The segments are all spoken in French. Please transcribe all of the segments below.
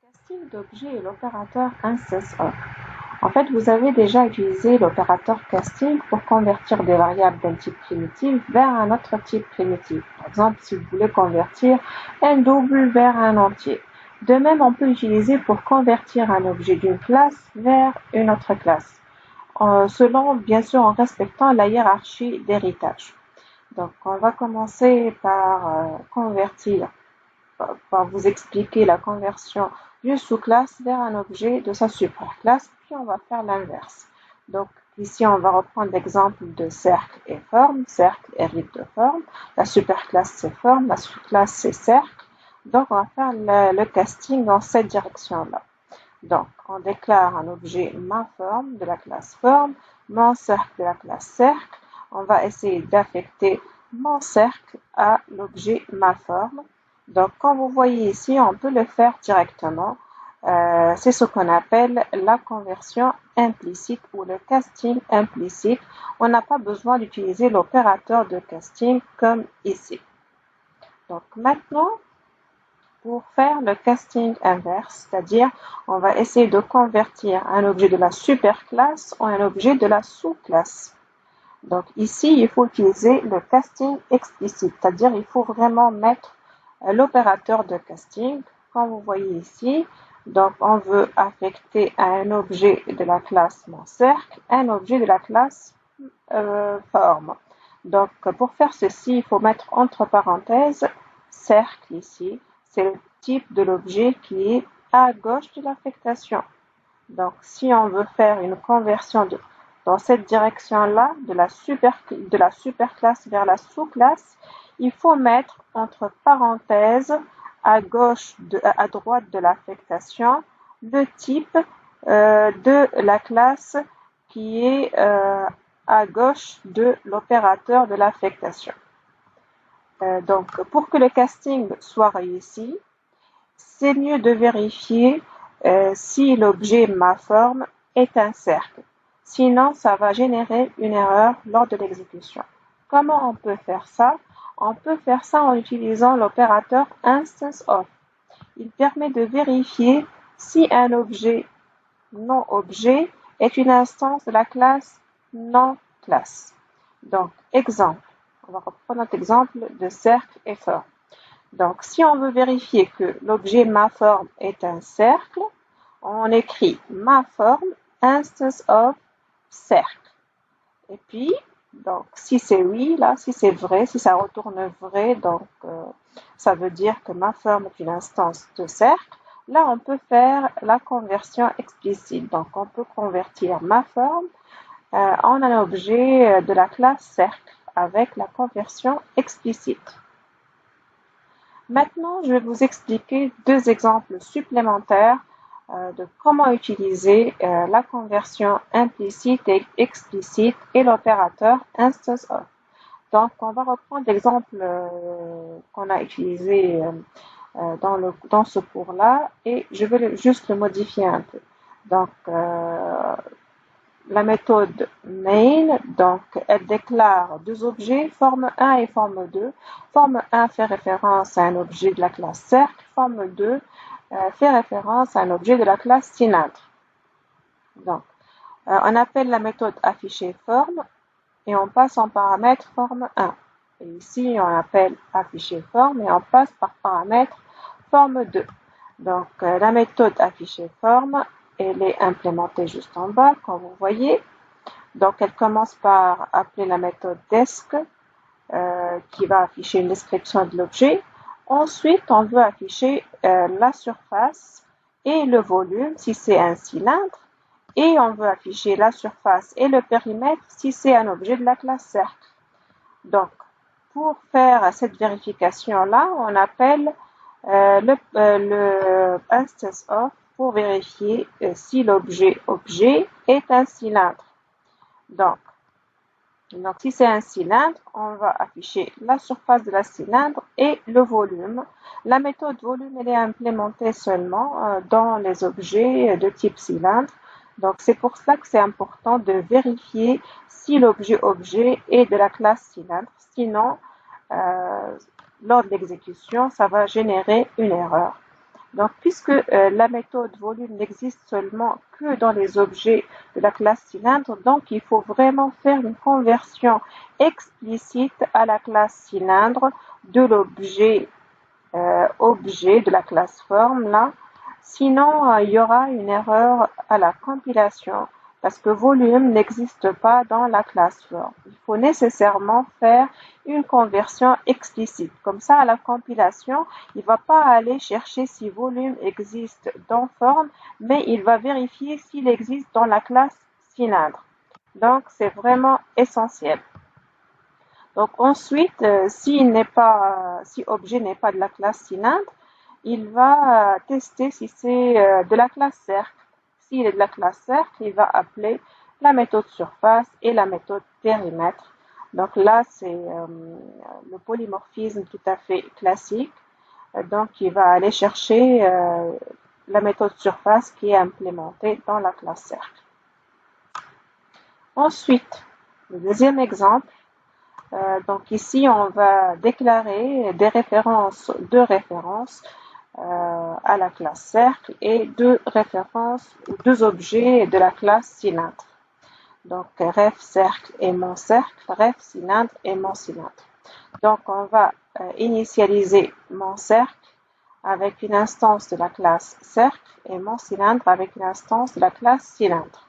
Casting d'objet et l'opérateur instance_of. En fait, vous avez déjà utilisé l'opérateur casting pour convertir des variables d'un type primitif vers un autre type primitif. Par exemple, si vous voulez convertir un double vers un entier. De même, on peut l'utiliser pour convertir un objet d'une classe vers une autre classe, selon, bien sûr, en respectant la hiérarchie d'héritage. Donc, on va commencer par vous expliquer la conversion d'une sous-classe vers un objet de sa superclasse, puis on va faire l'inverse. Donc ici, on va reprendre l'exemple de cercle et forme. Cercle hérite de forme, la superclasse c'est forme, la sous-classe c'est cercle. Donc on va faire le casting dans cette direction-là. Donc on déclare un objet maForm de la classe forme, monCercle de la classe cercle. On va essayer d'affecter monCercle à l'objet maForm. Donc, comme vous voyez ici, on peut le faire directement. C'est ce qu'on appelle la conversion implicite ou le casting implicite. On n'a pas besoin d'utiliser l'opérateur de casting comme ici. Donc, maintenant, pour faire le casting inverse, c'est-à-dire on va essayer de convertir un objet de la superclasse en un objet de la sous-classe. Donc, ici, il faut utiliser le casting explicite, c'est-à-dire il faut vraiment mettre l'opérateur de casting, comme vous voyez ici. Donc, on veut affecter à un objet de la classe monCercle un objet de la classe forme. Donc, pour faire ceci, il faut mettre entre parenthèses cercle ici. C'est le type de l'objet qui est à gauche de l'affectation. Donc, si on veut faire une conversion dans cette direction-là, de la superclasse vers la sous-classe, il faut mettre entre parenthèses à droite de l'affectation le type de la classe qui est à gauche de l'opérateur de l'affectation. Donc, pour que le casting soit réussi, c'est mieux de vérifier si l'objet maForm est un cercle. Sinon, ça va générer une erreur lors de l'exécution. Comment on peut faire ça? On peut faire ça en utilisant l'opérateur instance_of. Il permet de vérifier si un objet non-objet est une instance de la classe non-classe. Donc, exemple. On va reprendre notre exemple de cercle et forme. Donc, si on veut vérifier que l'objet maForm est un cercle, on écrit maForm instance_of cercle. Et puis, donc, si c'est oui, là, si c'est vrai, si ça retourne vrai, donc ça veut dire que maForm est une instance de cercle. Là, on peut faire la conversion explicite. Donc, on peut convertir maForm en un objet de la classe cercle avec la conversion explicite. Maintenant, je vais vous expliquer deux exemples supplémentaires de comment utiliser la conversion implicite et explicite et l'opérateur instance_of. Donc, on va reprendre l'exemple qu'on a utilisé dans ce cours-là et je vais juste le modifier un peu. Donc, la méthode main, donc, elle déclare deux objets, forme 1 et forme 2. Forme 1 fait référence à un objet de la classe cercle, forme 2 fait référence à un objet de la classe cylindre. Donc, on appelle la méthode afficher forme et on passe en paramètre forme 1. Et ici, on appelle afficher forme et on passe par paramètre forme 2. Donc, la méthode afficher forme, elle est implémentée juste en bas, comme vous voyez. Donc, elle commence par appeler la méthode desc, qui va afficher une description de l'objet. Ensuite, on veut afficher la surface et le volume si c'est un cylindre. Et on veut afficher la surface et le périmètre si c'est un objet de la classe cercle. Donc, pour faire cette vérification-là, on appelle le instance_of pour vérifier si l'objet est un cylindre. Donc, si c'est un cylindre, on va afficher la surface de la cylindre et le volume. La méthode volume, elle est implémentée seulement dans les objets de type cylindre. Donc, c'est pour cela que c'est important de vérifier si l'objet est de la classe cylindre. Sinon, lors de l'exécution, ça va générer une erreur. Donc, puisque la méthode volume n'existe seulement que dans les objets de la classe cylindre, donc il faut vraiment faire une conversion explicite à la classe cylindre de l'objet objet de la classe forme là. Sinon, il y aura une erreur à la compilation parce que volume n'existe pas dans la classe forme. Il faut nécessairement faire une conversion explicite. Comme ça, à la compilation, il ne va pas aller chercher si volume existe dans forme, mais il va vérifier s'il existe dans la classe cylindre. Donc, c'est vraiment essentiel. Donc ensuite, si objet n'est pas de la classe cylindre, il va tester si c'est de la classe cercle. S'il est de la classe cercle, il va appeler la méthode surface et la méthode périmètre. Donc là, c'est le polymorphisme tout à fait classique. Donc il va aller chercher la méthode surface qui est implémentée dans la classe cercle. Ensuite, le deuxième exemple. Donc ici, on va déclarer deux références à la classe cercle et deux objets de la classe cylindre. Donc ref cercle et mon cercle, ref cylindre et mon cylindre. Donc on va initialiser mon cercle avec une instance de la classe cercle et mon cylindre avec une instance de la classe cylindre.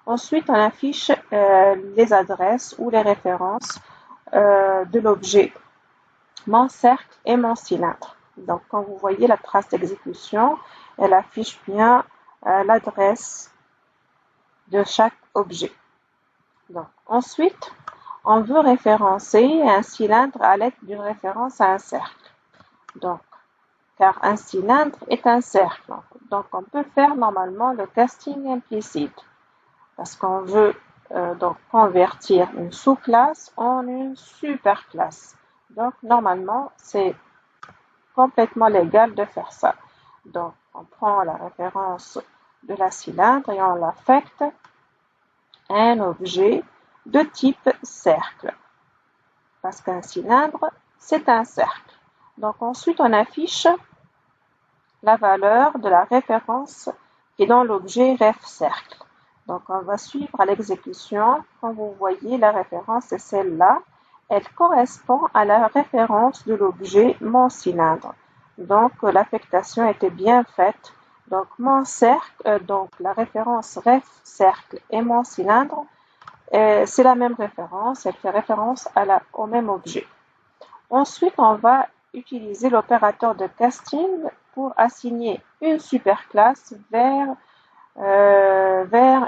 Ensuite, on affiche les adresses ou les références de l'objet mon cercle et mon cylindre. Donc, quand vous voyez la trace d'exécution, elle affiche bien l'adresse de chaque objet. Donc, ensuite, on veut référencer un cylindre à l'aide d'une référence à un cercle. Donc, car un cylindre est un cercle. Donc, on peut faire normalement le casting implicite parce qu'on veut donc convertir une sous-classe en une superclasse. Donc, normalement, c'est complètement légal de faire ça. Donc, on prend la référence de la cylindre et on l'affecte à un objet de type cercle. Parce qu'un cylindre, c'est un cercle. Donc, ensuite, on affiche la valeur de la référence qui est dans l'objet ref cercle. Donc, on va suivre à l'exécution. Quand vous voyez la référence, c'est celle-là. Elle correspond à la référence de l'objet mon cylindre. Donc, l'affectation était bien faite. Donc, mon cercle, donc la référence ref cercle et mon cylindre, c'est la même référence. Elle fait référence au même objet. Ensuite, on va utiliser l'opérateur de casting pour assigner une superclasse vers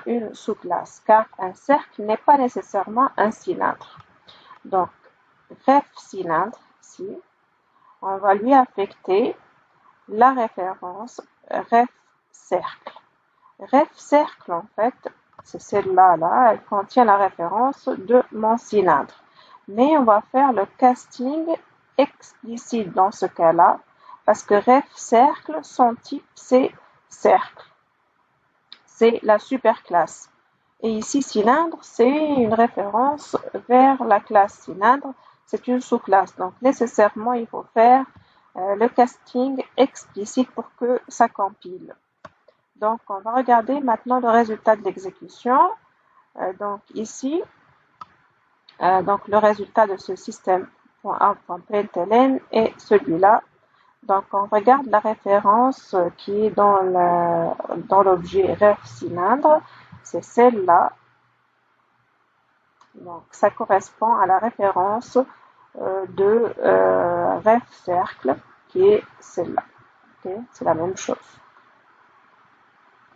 une sous-classe, car un cercle n'est pas nécessairement un cylindre. Donc, ref cylindre, ici, on va lui affecter la référence ref cercle. Ref cercle, en fait, c'est celle-là, là, elle contient la référence de mon cylindre. Mais on va faire le casting explicite dans ce cas-là, parce que ref cercle, son type, c'est cercle. C'est la superclasse. Et ici, cylindre, c'est une référence vers la classe cylindre. C'est une sous-classe. Donc, nécessairement, il faut faire le casting explicite pour que ça compile. Donc, on va regarder maintenant le résultat de l'exécution. Donc, ici, donc le résultat de ce système.out.println est celui-là. Donc, on regarde la référence qui est dans l'objet ref cylindre. C'est celle-là. Donc, ça correspond à la référence de ref cercle qui est celle-là. Okay? C'est la même chose.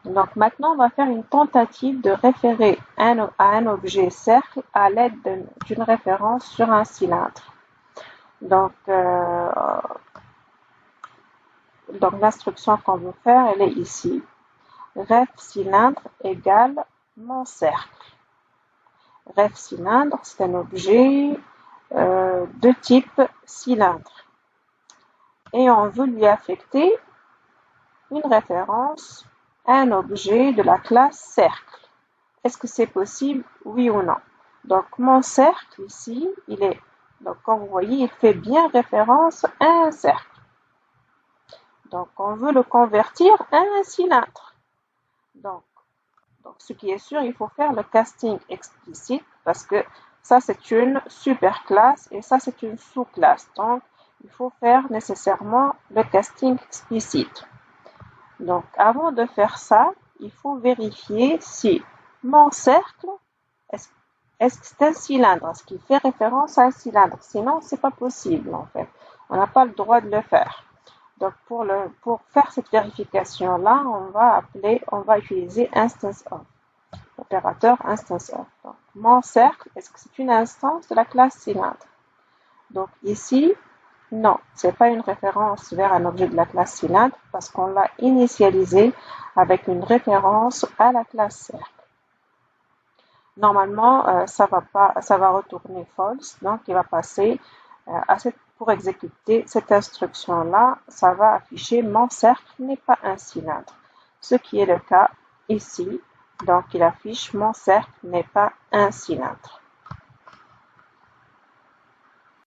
Donc, maintenant, on va faire une tentative de référer à un objet cercle à l'aide d'une référence sur un cylindre. Donc l'instruction qu'on veut faire, elle est ici. Ref cylindre égale mon cercle. Ref cylindre, c'est un objet de type cylindre. Et on veut lui affecter une référence à un objet de la classe cercle. Est-ce que c'est possible? Oui ou non? Donc, mon cercle ici, donc comme vous voyez, il fait bien référence à un cercle. Donc, on veut le convertir en un cylindre. Donc, ce qui est sûr, il faut faire le casting explicite parce que ça, c'est une superclasse et ça, c'est une sous-classe. Donc, il faut faire nécessairement le casting explicite. Donc, avant de faire ça, il faut vérifier si mon cercle, est-ce que c'est un cylindre? Est-ce qu'il fait référence à un cylindre? Sinon, c'est pas possible, en fait. On n'a pas le droit de le faire. Donc, pour faire cette vérification-là, on va utiliser instance of. Opérateur instance of. Donc, mon cercle, est-ce que c'est une instance de la classe cylindre? Donc, ici, non, c'est pas une référence vers un objet de la classe cylindre parce qu'on l'a initialisé avec une référence à la classe cercle. Normalement, ça va retourner false, donc il va passer pour exécuter cette instruction-là, ça va afficher mon cercle n'est pas un cylindre, ce qui est le cas ici. Donc il affiche mon cercle n'est pas un cylindre.